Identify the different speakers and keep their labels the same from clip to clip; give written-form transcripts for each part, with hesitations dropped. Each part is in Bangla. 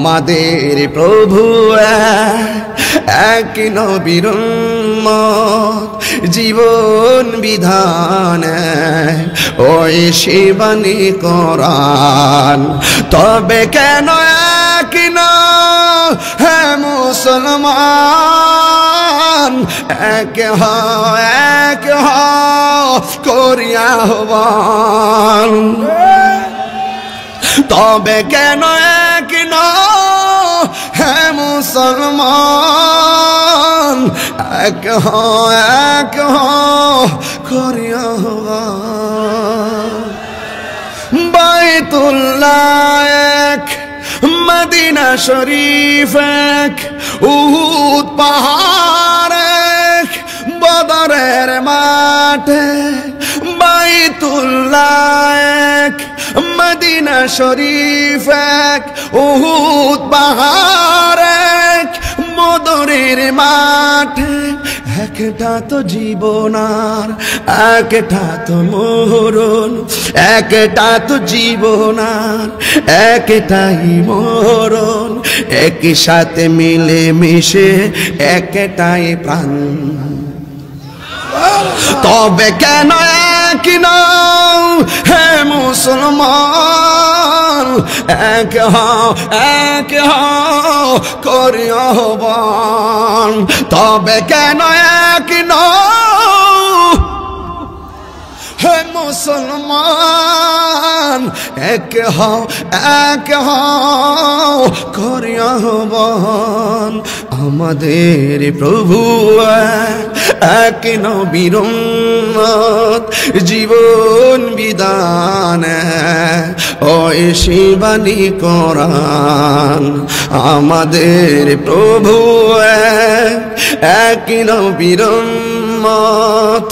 Speaker 1: আমাদের প্রভু এক নবীর উম্মত জীবন বিধান ওই শিবানী কোরআন তবে কেন এক না হে মুসলমান এক করিয়া আহ্বান তবে কেন এক না হে মুসলমান এক করিয়া আহ্বান বাইতুল্লাহ এক মদিনা শরীফ এক উহুদ পাহাড় এক বদরের মাঠে বাইতুল্লাহ এক মদিনা শরীফ এক উহুদ পাহাড় এক বদরের মাঠে একটা তো জীবনার একটা তো মরণ একটা তো জীবনার একটাই মরণ একই সাথে মিলে মিশে একটাই প্রাণ তবে কেন এক নাও হে মুসলমান এক করি আহ্বান তবে কেন এক নাও হে মুসলমান এক করি আহ্বান আমাদের প্রভু এক নবীর উম্মত জীবন বিধান ওই শিবানী কোরআন আমাদের প্রভু এক নবীর উম্মত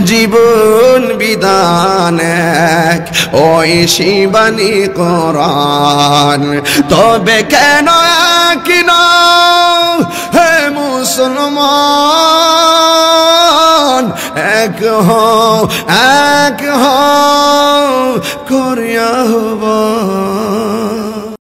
Speaker 1: জীবন বিধান এক ওই শিবানী কোরআন তবে কেন এক না হে মুসলমান এক করিয়া আহ্বান